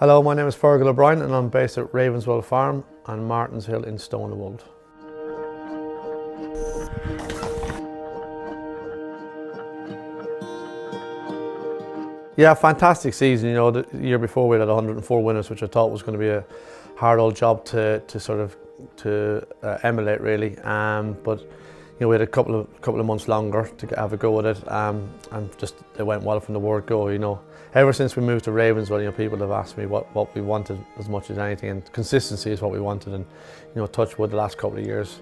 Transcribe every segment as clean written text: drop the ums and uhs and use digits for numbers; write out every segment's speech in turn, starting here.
Hello, my name is Fergal O'Brien and I'm based at Ravenswell Farm and Martins Hill in Stonewall. Yeah, fantastic season. You know, the year before we had 104 winners, which I thought was going to be a hard old job to emulate, really. But you know, we had a couple of months longer to have a go at it, and just it went well from the word go. You know, ever since we moved to Ravenswell, you know, people have asked me what we wanted as much as anything, and consistency is what we wanted. And you know, touch wood, the last couple of years,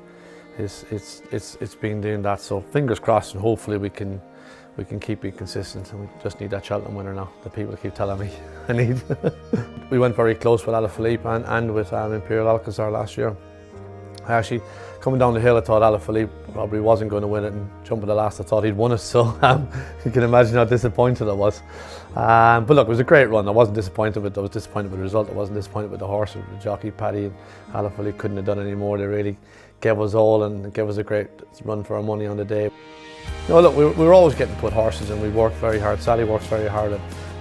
it's been doing that. So fingers crossed, and hopefully we can keep being consistent, and we just need that Cheltenham winner now that people keep telling me I need. We went very close with Alaphilippe and with Imperial Alcazar last year. I actually, coming down the hill, I thought Alaphilippe probably wasn't going to win it, and jumping the last, I thought he'd won it, so you can imagine how disappointed I was. But look, it was a great run. I wasn't disappointed with it. I was disappointed with the result. I wasn't disappointed with the horse. The jockey, Paddy and Alaphilippe, couldn't have done any more. They really gave us all and gave us a great run for our money on the day. You know, look, we were always getting put horses, and we worked very hard. Sally works very hard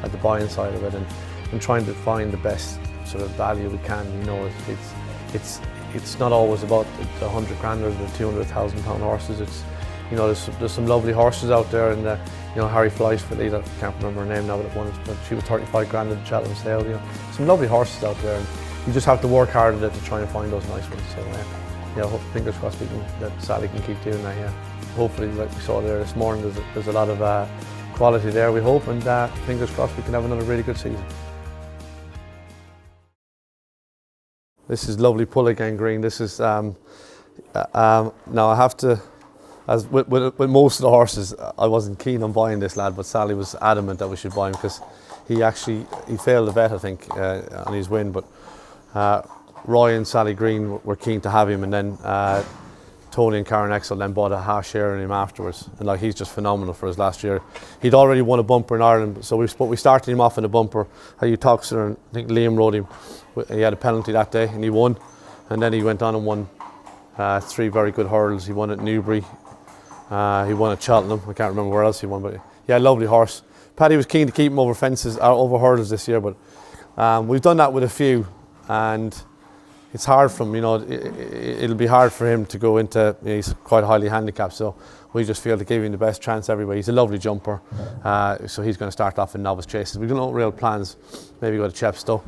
at the buying side of it, and trying to find the best sort of value we can. You know, it's not always about the 100 grand or the 200,000 pound horses. It's, you know, there's some lovely horses out there, and you know, Harry Fleiss for lead, I can't remember her name now, but she was 35 grand at the Cheltenham sale. You know, some lovely horses out there, and you just have to work hard at it to try and find those nice ones. So yeah, fingers crossed that Sally can keep doing that. Yeah. Hopefully, like we saw there this morning, there's a lot of quality there, we hope, and fingers crossed we can have another really good season. This is lovely Pulligan green. This is, now I have to, as with most of the horses, I wasn't keen on buying this lad, but Sally was adamant that we should buy him because he failed the bet, I think, on his win, but Roy and Sally Green were keen to have him, and then Tony and Karen Exel then bought a half share in him afterwards, and like, he's just phenomenal for us last year. He'd already won a bumper in Ireland, so we started him off in a bumper. Toxer, and I think Liam rode him. He had a penalty that day and he won, and then he went on and won 3 very good hurdles. He won at Newbury, he won at Cheltenham. I can't remember where else he won, but yeah, lovely horse. Paddy was keen to keep him over fences, over hurdles this year, but we've done that with a few, and it's hard for him, you know, it'll be hard for him to go into, you know, he's quite highly handicapped, so we just feel to give him the best chance everywhere. He's a lovely jumper, so he's going to start off in novice chases. We've got no real plans, maybe go to Chepstow,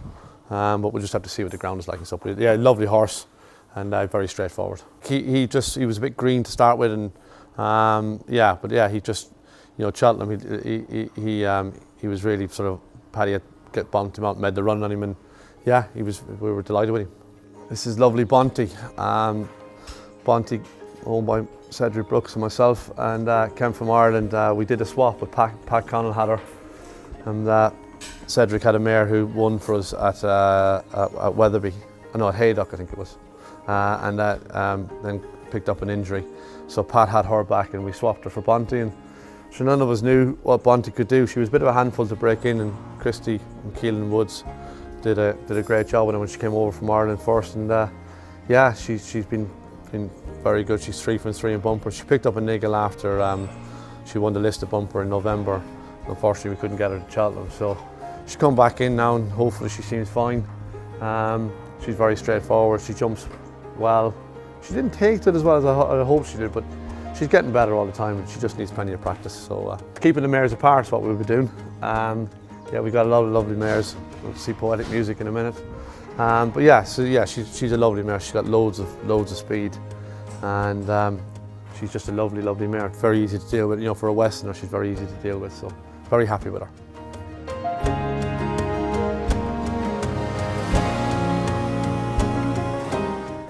but we'll just have to see what the ground is like and stuff. But yeah, lovely horse, and very straightforward. He was a bit green to start with, and he just, you know, Cheltenham, he was really sort of, Paddy had bumped him out, made the run on him, and yeah, we were delighted with him. This is lovely Bonty. Bonty, owned by Cedric Brooks and myself, and came from Ireland. We did a swap with Pat Connell had her, and Cedric had a mare who won for us at Wetherby, at Haydock I think it was, and then picked up an injury. So Pat had her back, and we swapped her for Bonty, and sure, none of us knew what Bonty could do. She was a bit of a handful to break in, and Christy and Keelan Woods did a great job with her when she came over from Ireland first, and yeah, she's been very good. She's 3 from 3 in bumper. She picked up a niggle after she won the listed bumper in November. Unfortunately, we couldn't get her to Cheltenham, so she's come back in now, and hopefully she seems fine. She's very straightforward. She jumps well. She didn't take to it as well as I hoped she did, but she's getting better all the time, and she just needs plenty of practice. So keeping the mares apart is what we'll be doing. Yeah, we got a lot of lovely mares. We'll see Poetic Music in a minute. But yeah, so yeah, she's a lovely mare. She's got loads of speed, and she's just a lovely mare. Very easy to deal with. You know, for a Westerner, she's very easy to deal with. So very happy with her.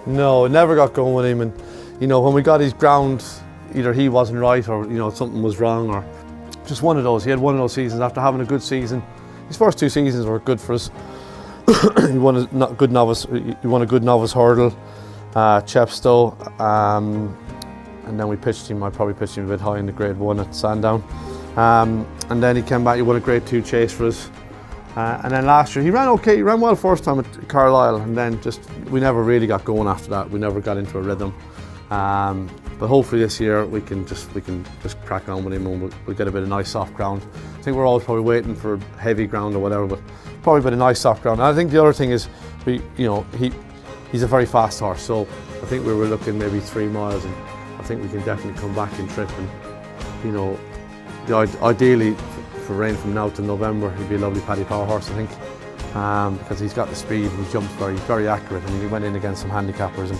No, never got going with him, and you know, when we got his ground, either he wasn't right, or you know, something was wrong, or just one of those. He had one of those seasons after having a good season. His first 2 seasons were good for us. He won a good novice hurdle, Chepstow, and then we pitched him. I probably pitched him a bit high in the Grade 1 at Sandown, and then he came back. He won a Grade 2 chase for us, and then last year he ran okay. He ran well first time at Carlisle, and then we never really got going after that. We never got into a rhythm. But hopefully this year we can just crack on with him, and we'll get a bit of nice soft ground. I think we're always probably waiting for heavy ground or whatever, but probably a bit of nice soft ground. And I think the other thing is, he's a very fast horse, so I think we were looking maybe 3 miles, and I think we can definitely come back and trip. And ideally for rain from now to November, he'd be a lovely paddy power horse, I think, because he's got the speed, and he jumps very accurate. I mean, he went in against some handicappers, and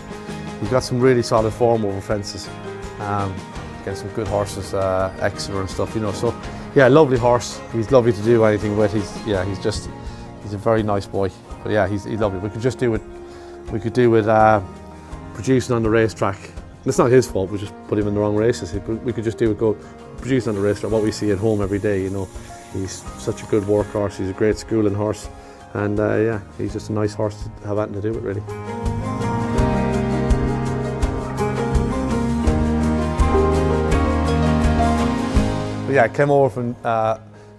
he's got some really solid form over fences against some good horses, Exeter and stuff, So yeah, lovely horse. He's lovely to do anything with. He's a very nice boy. But yeah, he's lovely. We could just do with producing on the racetrack. It's not his fault. We just put him in the wrong races. We could just go producing on the racetrack. What we see at home every day. He's such a good work horse. He's a great schooling horse, and yeah, he's just a nice horse to have anything to do with, really. But yeah, I came over from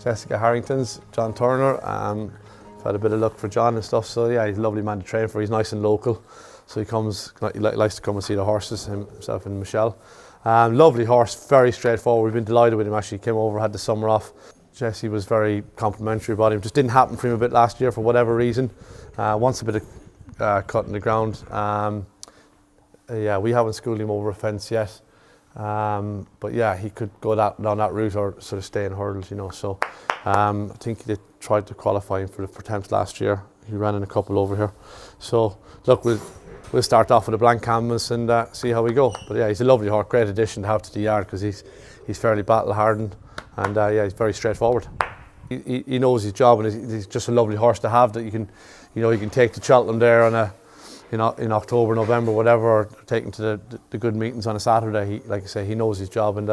Jessica Harrington's, John Turner. I've had a bit of luck for John and stuff, so yeah, he's a lovely man to train for. He's nice and local, so he likes to come and see the horses, himself and Michelle. Lovely horse, very straightforward. We've been delighted with him. Actually, he came over, had the summer off. Jesse was very complimentary about him. Just didn't happen for him a bit last year for whatever reason. Wants a bit of cut in the ground. Yeah, we haven't schooled him over a fence yet. But yeah, he could go down that route or sort of stay in hurdles, So I think they tried to qualify him for the Temps last year. He ran in a couple over here. So look, we'll start off with a blank canvas and see how we go. But yeah, he's a lovely horse, great addition to have to the yard, because he's fairly battle hardened, and yeah, he's very straightforward. He knows his job, and he's just a lovely horse to have that you can take to Cheltenham there on in October, November, whatever, or take him to the good meetings on a Saturday. Like I say, he knows his job, and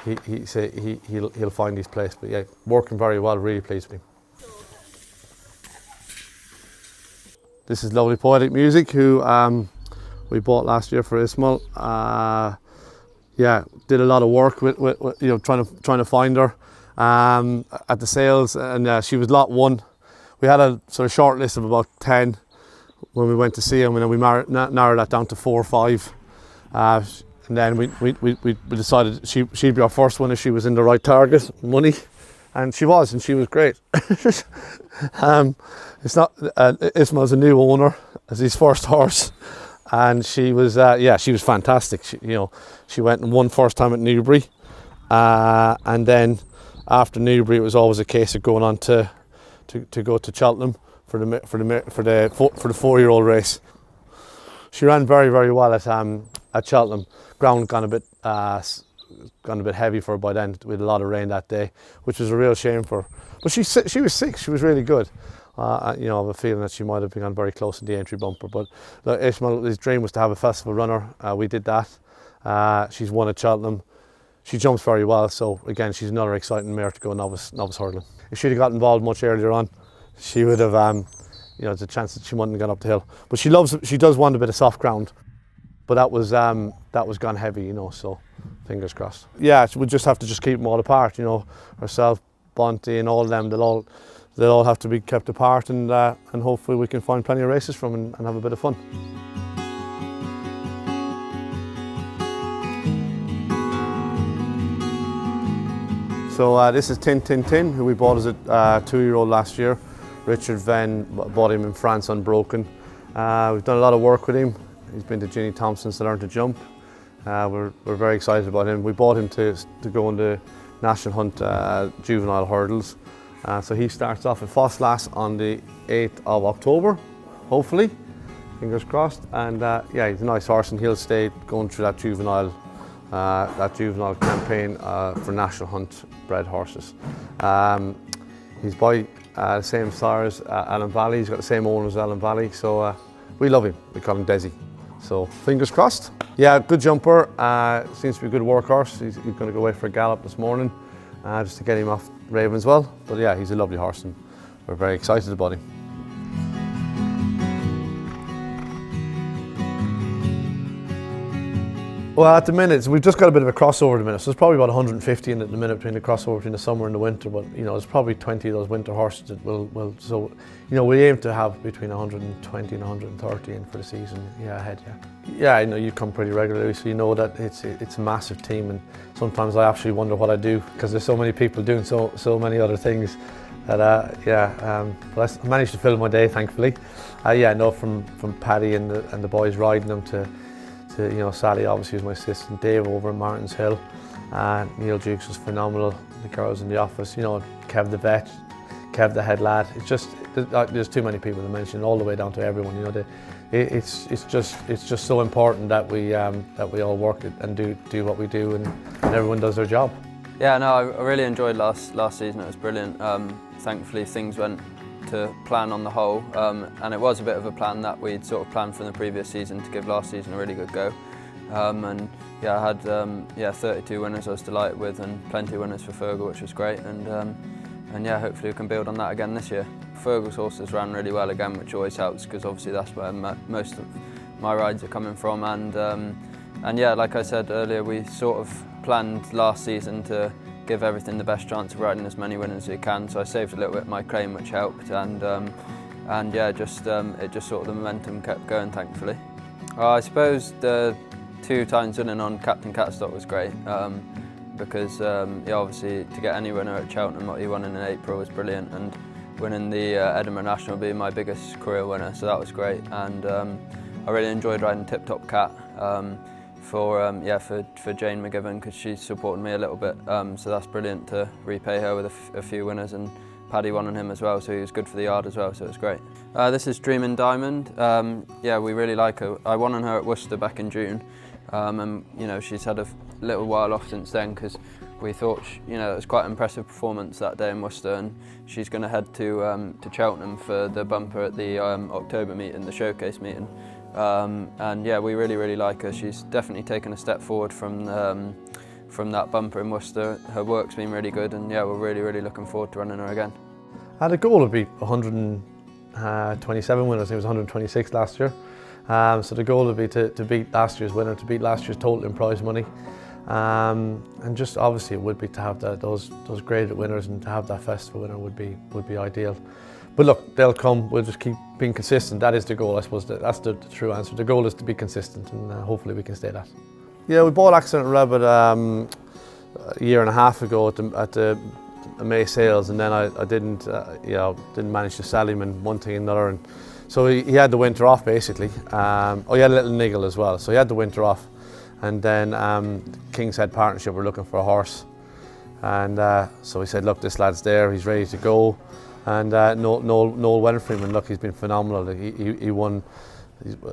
he'll find his place. But yeah, working very well, really pleased with him. This is lovely Poetic Music, who we bought last year for Ismail. Yeah, did a lot of work with trying to find her at the sales, and she was lot 1. We had a sort of short list of about 10 when we went to see him, and then we narrowed that down to 4 or 5. And then we decided she'd be our first one if she was in the right target money, and she was great. It's not Ismail's a new owner as his first horse, and she was fantastic. She went and won first time at Newbury, and then after Newbury it was always a case of going on to go to Cheltenham for the 4-year-old race. She ran very, very well at Cheltenham. Ground gone a bit heavy for her by then, with a lot of rain that day, which was a real shame for her. But she was 6. She was really good. I have a feeling that she might have been very close in the entry bumper. But look, Ishmael, his dream was to have a festival runner. We did that. She's won at Cheltenham. She jumps very well. So again, she's another exciting mare to go novice hurdling. If she'd have got involved much earlier on, she would have. There's a chance that she wouldn't have gone up the hill. But she does want a bit of soft ground. But that was gone heavy, so fingers crossed. Yeah, we'll just have to keep them all apart, herself, Bonte and all of them, they'll all have to be kept apart, and hopefully we can find plenty of races from and have a bit of fun. So this is Tin Tin Tin, who we bought as a 2-year-old last year. Richard Venn bought him in France unbroken. We've done a lot of work with him. He's been to Ginny Thompson's to learn to jump. We're very excited about him. We bought him to go in the National Hunt juvenile hurdles. So he starts off at Fosslas on the 8th of October, hopefully, fingers crossed. And yeah, he's a nice horse, and he'll stay going through that juvenile campaign for National Hunt bred horses. He's by the same sire as Alan Valley. He's got the same owner as Alan Valley, so we love him. We call him Desi. So fingers crossed. Yeah, good jumper. Seems to be a good workhorse. He's going to go away for a gallop this morning, just to get him off Ravenswell. But yeah, he's a lovely horse, and we're very excited about him. Well, at the minute, we've just got a bit of a crossover at the minute, so there's probably about 150 in it at the minute between the crossover between the summer and the winter, but you know, there's probably 20 of those winter horses that will so, you know, we aim to have between 120 and 130 in for the season, ahead, Yeah, you know, you come pretty regularly, so you know that it's a massive team, and sometimes I actually wonder what I do, because there's so many people doing so many other things that, but I managed to fill my day, thankfully. No, from Paddy and the boys riding them to you know, Sally obviously was my assistant, Dave over at Martins Hill, Neil Jukes was phenomenal, the girls in the office, you know, Kev the vet, Kev the head lad. It's just, there's too many people to mention, all the way down to everyone, you know. It's just so important that we all work and do what we do, and everyone does their job. Yeah, no, I really enjoyed last season, it was brilliant. Thankfully things went to plan on the whole, and it was a bit of a plan that we'd sort of planned from the previous season to give last season a really good go. And yeah, I had 32 winners I was delighted with, and plenty of winners for Fergal, which was great, and yeah, hopefully we can build on that again this year. Fergal's horses ran really well again, which always helps, because obviously that's where most of my rides are coming from, and yeah, like I said earlier, we sort of planned last season to give everything the best chance of riding as many winners as we can, so I saved a little bit of my claim, which helped, and yeah, it just sort of the momentum kept going, thankfully. I suppose the 2 times winning on Captain CATTISTOCK was great, because yeah, obviously to get any winner at Cheltenham, what he won in April, was brilliant, and winning the Edinburgh National being my biggest career winner, so that was great, and I really enjoyed riding Tip Top Cat for Jane McGivern, because she's supported me a little bit, so that's brilliant to repay her with a few winners, and Paddy won on him as well, so he was good for the yard as well, so it was great. This is Dreamin' Diamond. Yeah, we really like her. I won on her at Worcester back in June, and you know, she's had a little while off since then, because we thought, you know, it was quite an impressive performance that day in Worcester, and she's going to head to Cheltenham for the bumper at the October meeting, the showcase meeting. And yeah, we really like her. She's definitely taken a step forward from that bumper in Worcester. Her work's been really good, and yeah, we're really looking forward to running her again. The goal would be 127 winners. It was 126 last year. So the goal would be to beat last year's winner, to beat last year's total in prize money. And just obviously it would be to have those graded winners, and to have that festival winner would be ideal. But look, they'll come. We'll just keep being consistent. That is the goal, I suppose. That's the true answer. The goal is to be consistent, and hopefully we can stay that. Yeah, we bought Accident Rabbit a year and a half ago at the May sales, and then I didn't manage to sell him, and one thing and another, and so he had the winter off basically. He had a little niggle as well, so he had the winter off, and then King's Head Partnership were looking for a horse, and so we said, look, this lad's there, he's ready to go. And Noel went for him, and look, he's been phenomenal. He won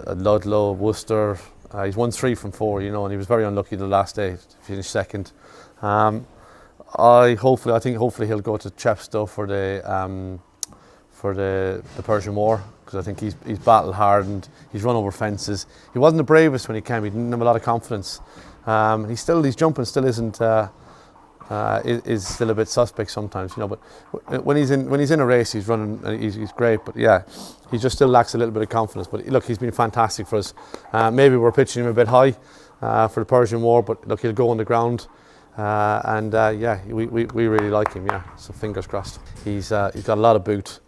Ludlow, Worcester. He's won 3 from 4, you know, and he was very unlucky the last day to finish second. I think hopefully he'll go to Chepstow for the Persian War, because I think he's battled hard and he's run over fences. He wasn't the bravest when he came. He didn't have a lot of confidence. His jumping still isn't. Is still a bit suspect sometimes, you know. But when he's in a race, he's running. He's great. But yeah, he just still lacks a little bit of confidence. But look, he's been fantastic for us. Maybe we're pitching him a bit high for the Persian War, but look, he'll go on the ground. Yeah, we really like him. Yeah, so fingers crossed. He's got a lot of boot,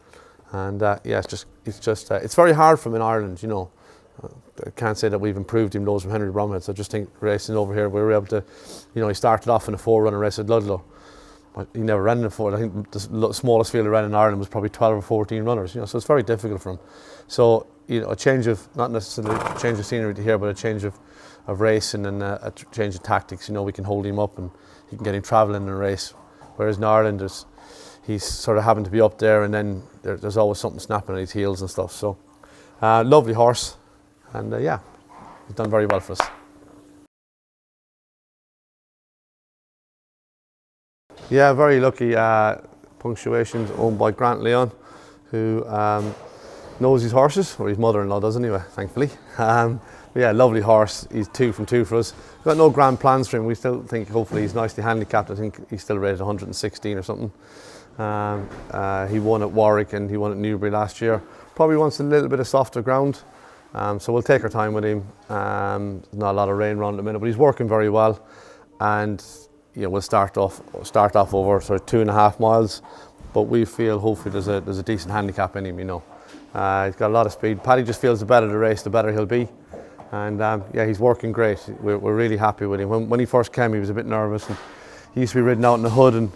and yeah, it's very hard for him in Ireland, you know. I can't say that we've improved him loads from Henry Bromheads. I just think racing over here, we were able to, you know, he started off in a 4-runner race at Ludlow, but he never ran in a 4. I think the smallest field he ran in Ireland was probably 12 or 14 runners, you know, so it's very difficult for him. So, you know, a change of, not necessarily a change of scenery to here, but a change of racing and a change of tactics, you know, we can hold him up and he can get him travelling in a race. Whereas in Ireland, he's sort of having to be up there, and then there's always something snapping at his heels and stuff. So, lovely horse. And yeah, he's done very well for us. Yeah, very lucky. Punctuation's owned by Grant Leon, who knows his horses, or his mother-in-law does anyway, thankfully. Yeah, lovely horse. He's 2 from 2 for us. We've got no grand plans for him. We still think hopefully he's nicely handicapped. I think he's still rated 116 or something. He won at Warwick and he won at Newbury last year. Probably wants a little bit of softer ground. So we'll take our time with him. There's not a lot of rain around at the minute, but he's working very well. And we'll start off over sort of 2.5 miles, but we feel hopefully there's a decent handicap in him. He's got a lot of speed. Paddy just feels the better the race, the better he'll be. And yeah, he's working great. We're really happy with him. When he first came, he was a bit nervous, and he used to be ridden out in the hood and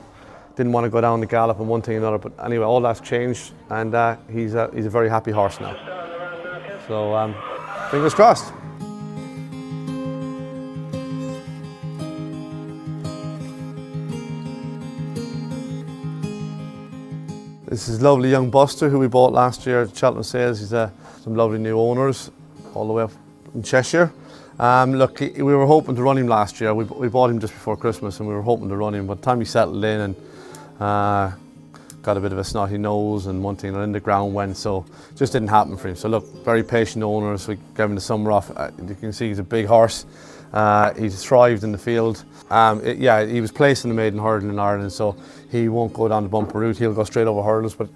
didn't want to go down the gallop and one thing and another. But anyway, all that's changed, and he's a very happy horse now. So fingers crossed. This is lovely young Buster who we bought last year at Cheltenham Sales. He's some lovely new owners all the way up in Cheshire. Look, we were hoping to run him last year. We bought him just before Christmas and we were hoping to run him. By the time he settled in and got a bit of a snotty nose and one thing, and then the ground went, so it just didn't happen for him. So look, very patient owners. We gave him the summer off. You can see he's a big horse. He's thrived in the field. Yeah, he was placed in the maiden hurdle in Ireland, so he won't go down the bumper route. He'll go straight over hurdles, but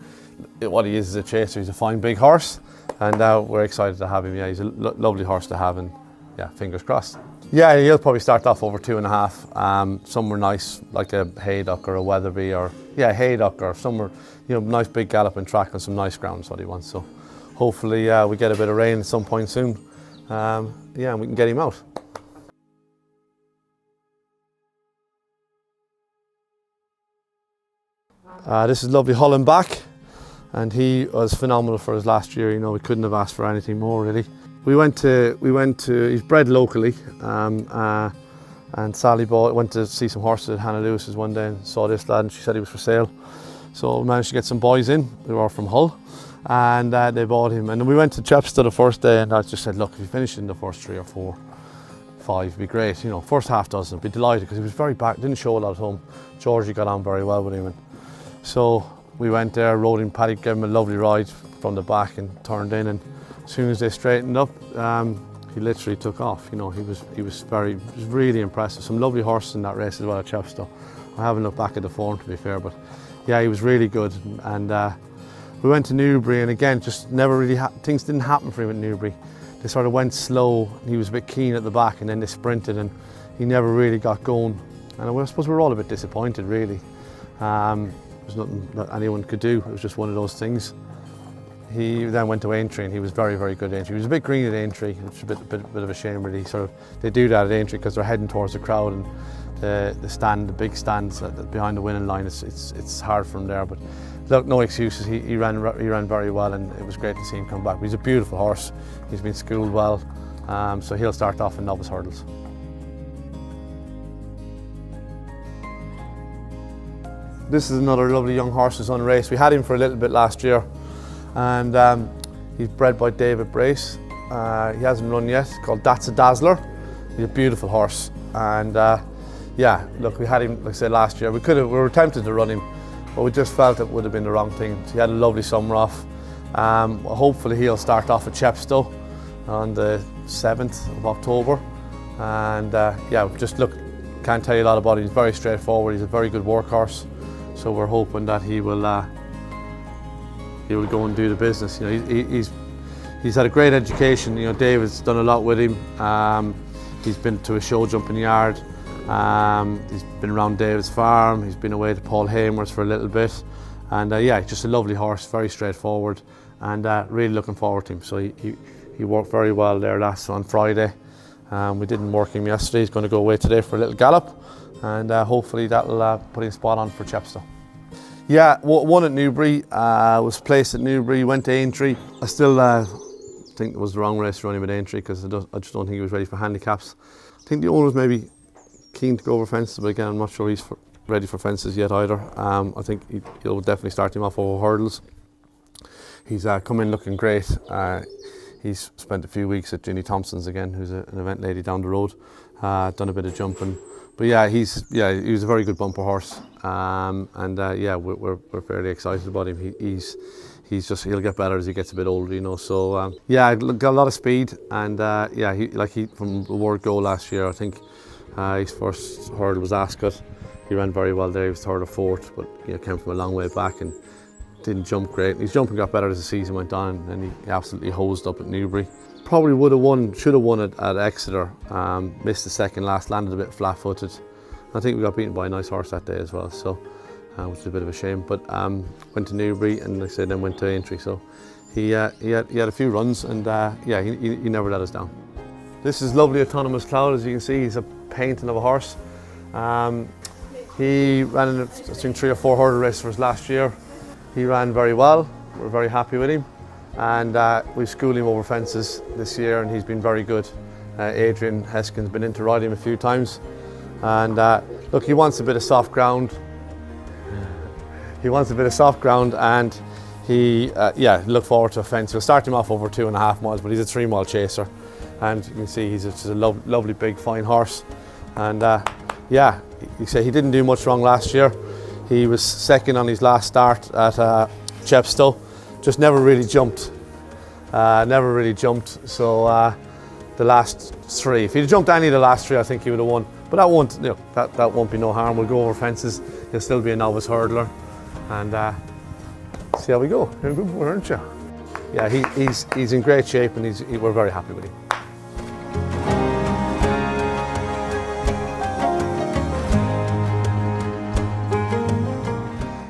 what he is a chaser. He's a fine big horse, and we're excited to have him. Yeah, he's a lovely horse to have, and yeah, fingers crossed. Yeah, he'll probably start off over 2.5. Somewhere nice, like a Haydock or a Weatherby, or yeah, Haydock or somewhere, nice big galloping track and some nice ground is what he wants. So hopefully we get a bit of rain at some point soon. Yeah, and we can get him out. This is lovely HALLMARK, and he was phenomenal for us last year. We couldn't have asked for anything more really. We went to. He's bred locally, and Sally went to see some horses at Hannah Lewis's one day and saw this lad, and she said he was for sale. So we managed to get some boys in who are from Hull, and they bought him. And then we went to Chepstow the first day, and I just said, look, if you finish in the first 3 or 4, 5, it'd be great. First half dozen, I'd be delighted because he was very back, didn't show a lot at home. Georgie got on very well with him. So we went there, rode him. Paddy gave him a lovely ride from the back and turned in, and as soon as they straightened up, he literally took off. He was really impressive. Some lovely horses in that race as well at Chepstow. I haven't looked back at the form, to be fair, but yeah, he was really good. And we went to Newbury, and again, just never really things didn't happen for him at Newbury. They sort of went slow. He was a bit keen at the back, and then they sprinted, and he never really got going. And I suppose we were all a bit disappointed, really. There's nothing that anyone could do. It was just one of those things. He then went to Aintree, and he was very, very good at Aintree. He was a bit green at Aintree, which is a bit of a shame, really. They do that at Aintree because they're heading towards the crowd, and the big stands behind the winning line. It's hard for him there, but look, no excuses. He ran very well, and it was great to see him come back. But he's a beautiful horse. He's been schooled well, so he'll start off in novice hurdles. This is another lovely young horse who's on race. We had him for a little bit last year, and he's bred by David Brace. He hasn't run yet. It's called DAZZLER. He's a beautiful horse, and yeah, look, we had him, like I said, last year. We were tempted to run him, but we just felt it would have been the wrong thing. He had a lovely summer off. Hopefully he'll start off at Chepstow on the 7th of October, and yeah, just look, can't tell you a lot about him. He's very straightforward. He's a very good workhorse. So we're hoping that he will go and do the business. He's had a great education. David's done a lot with him. He's been to a show jumping yard. He's been around David's farm. He's been away to Paul Hamer's for a little bit. And yeah, just a lovely horse, very straightforward, and really looking forward to him. So he worked very well there on Friday. We didn't work him yesterday. He's going to go away today for a little gallop, and hopefully that'll put him spot on for Chepstow. Yeah, won at Newbury, was placed at Newbury, went to Aintree. I still think it was the wrong race to run him at Aintree because I just don't think he was ready for handicaps. I think the owner was maybe keen to go over fences, but again, I'm not sure he's ready for fences yet either. I think he'll definitely start him off over hurdles. He's come in looking great. He's spent a few weeks at Ginny Thompson's again, who's an event lady down the road, done a bit of jumping. But yeah, he was a very good bumper horse, and yeah, we're fairly excited about him. He'll get better as he gets a bit older, So yeah, got a lot of speed, and yeah, from the word go last year, I think his first hurdle was Ascot. He ran very well there. He was 3rd or 4th, but came from a long way back, and didn't jump great. His jumping got better as the season went on, and he absolutely hosed up at Newbury. Probably would have won, should have won at Exeter. Missed the second last, landed a bit flat-footed. I think we got beaten by a nice horse that day as well, so which is a bit of a shame. But went to Newbury, and like I said, then went to Aintree. So he had a few runs, and yeah, he never let us down. This is lovely autonomous cloud. As you can see, he's a painting of a horse. He ran in I think 3 or 4 hurdle races for us last year. He ran very well. We're very happy with him, and we've schooled him over fences this year, and he's been very good. Adrian Heskin's been in to ride him a few times, and look, he wants a bit of soft ground. He wants a bit of soft ground, and he yeah, look forward to a fence. We'll start him off over 2.5 miles, but he's a 3-mile chaser, and you can see he's just a lovely big fine horse. And yeah, you say he didn't do much wrong last year. He was second on his last start at Chepstow, just never really jumped. So the last 3, if he'd jumped any of the last 3, I think he would have won. But that won't, you know, that won't be no harm. We'll go over fences. He'll still be a novice hurdler, and see how we go. You're a good boy, aren't you? Yeah, he's in great shape, and we're very happy with him.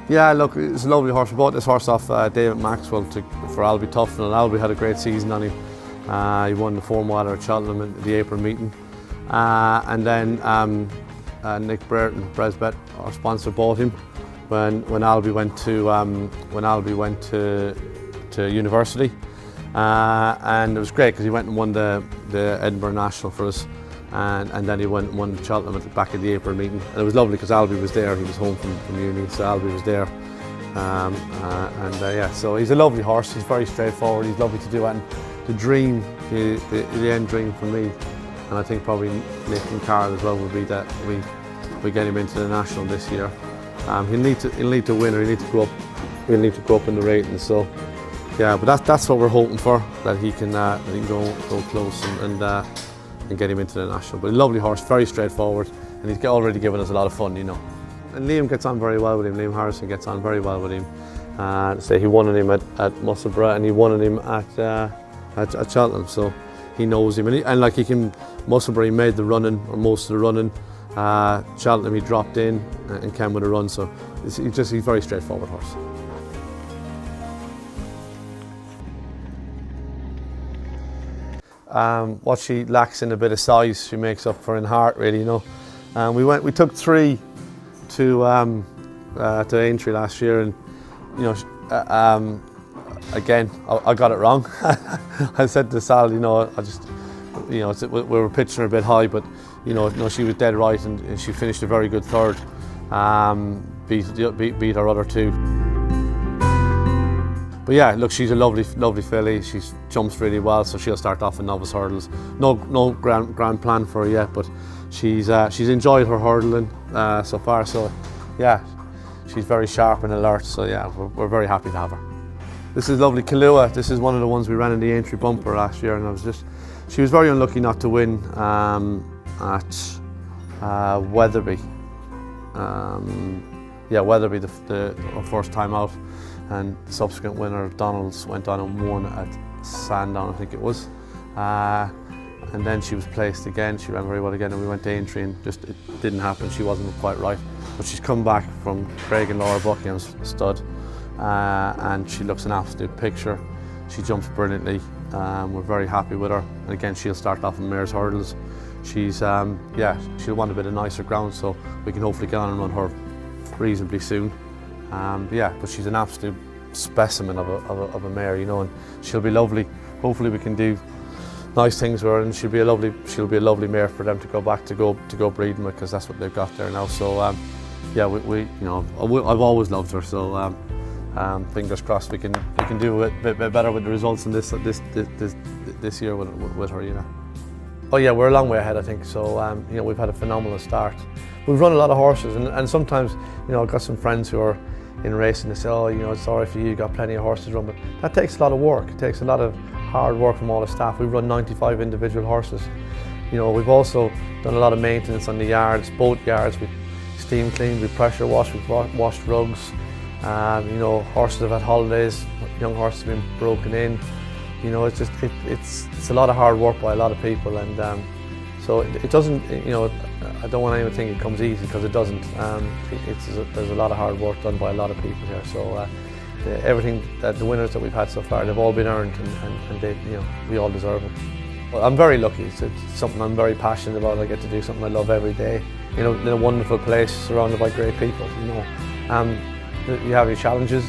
Yeah, look, it's a lovely horse. We bought this horse off David Maxwell for Albie Tuffin, and Albie had a great season on him. He won the 4-miler at Cheltenham in the April meeting. And then Nick Brereton, BresBet, our sponsor, bought him when Albie went to university. And it was great because he went and won the Edinburgh National for us. And then he went and won Cheltenham at the back of the April meeting. And it was lovely because Albie was there. He was home from uni, so Albie was there. Yeah, so he's a lovely horse. He's very straightforward. He's lovely to do. And the dream, the end dream for me, and I think probably Nick and Carl as well, would be that we get him into the national this year. He'll need to win, or he'll need to go up. He'll need to go up in the ratings. So yeah, but that's what we're hoping for, that he can go close and get him into the national. But a lovely horse, very straightforward, and he's already given us a lot of fun, you know. And Liam gets on very well with him. Liam Harrison gets on very well with him. He won on him at Musselburgh, and he won on him at Cheltenham. So he knows him, and like Musselburgh he made the running, or most of the running. Cheltenham he dropped in and came with a run. So he's a very straightforward horse. What she lacks in a bit of size, she makes up for in heart, really, you know. We took 3 to Aintree last year, and you know, again, I got it wrong. I said to Sal, you know, we were pitching her a bit high, but you know, she was dead right, and she finished a very good 3rd. Beat her other 2. But yeah, look, she's a lovely filly. She jumps really well, so she'll start off in novice hurdles. No grand plan for her yet, but she's enjoyed her hurdling so far. So yeah, she's very sharp and alert. So yeah, we're very happy to have her. This is lovely Kahlua. This is one of the ones we ran in the Aintree bumper last year, and she was very unlucky not to win at Wetherby. Yeah, Wetherby, our first time out. And the subsequent winner, Donalds, went on and won at Sandown, I think it was. And then she was placed again. She ran very well again, and we went to Aintree, and just it didn't happen. She wasn't quite right. But she's come back from Craig and Laura Buckingham's stud, and she looks an absolute picture. She jumps brilliantly. We're very happy with her. And again, she'll start off in mare's hurdles. She's yeah, she'll want a bit of nicer ground, so we can hopefully get on and run her reasonably soon. Yeah, but she's an absolute specimen of a mare, you know, and she'll be lovely. Hopefully we can do nice things with her, and she'll be a lovely mare for them to go back to go breeding with, because that's what they've got there now. So yeah, we you know, I've always loved her. So fingers crossed we can do a bit better with the results in this year with her, you know. Oh yeah, we're a long way ahead, I think. So you know, we've had a phenomenal start. We've run a lot of horses, and sometimes, you know, I've got some friends who are in racing. They say, oh, you know, it's sorry for you, you've got plenty of horses to run, but that takes a lot of work. It takes a lot of hard work from all the staff. We run 95 individual horses. You know, we've also done a lot of maintenance on the yards, both yards. We steam cleaned, we pressure washed, we've washed rugs. You know, horses have had holidays, young horses have been broken in. You know, it's just it's a lot of hard work by a lot of people, and so it doesn't. You know, I don't want anyone to think it comes easy, because it doesn't. There's a lot of hard work done by a lot of people here. So everything that the winners that we've had so far, they've all been earned, and they, you know, we all deserve it. Well, I'm very lucky. It's something I'm very passionate about. I get to do something I love every day. You know, in a wonderful place, surrounded by great people. You know, you have your challenges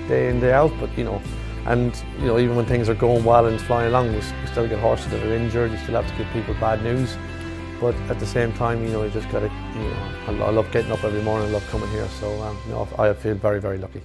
day in, day out, but you know, and you know, even when things are going well and it's flying along, we still get horses that are injured. You still have to give people bad news, but at the same time, you know, you just got to, you know, I love getting up every morning. I love coming here, so you know, I feel very, very lucky.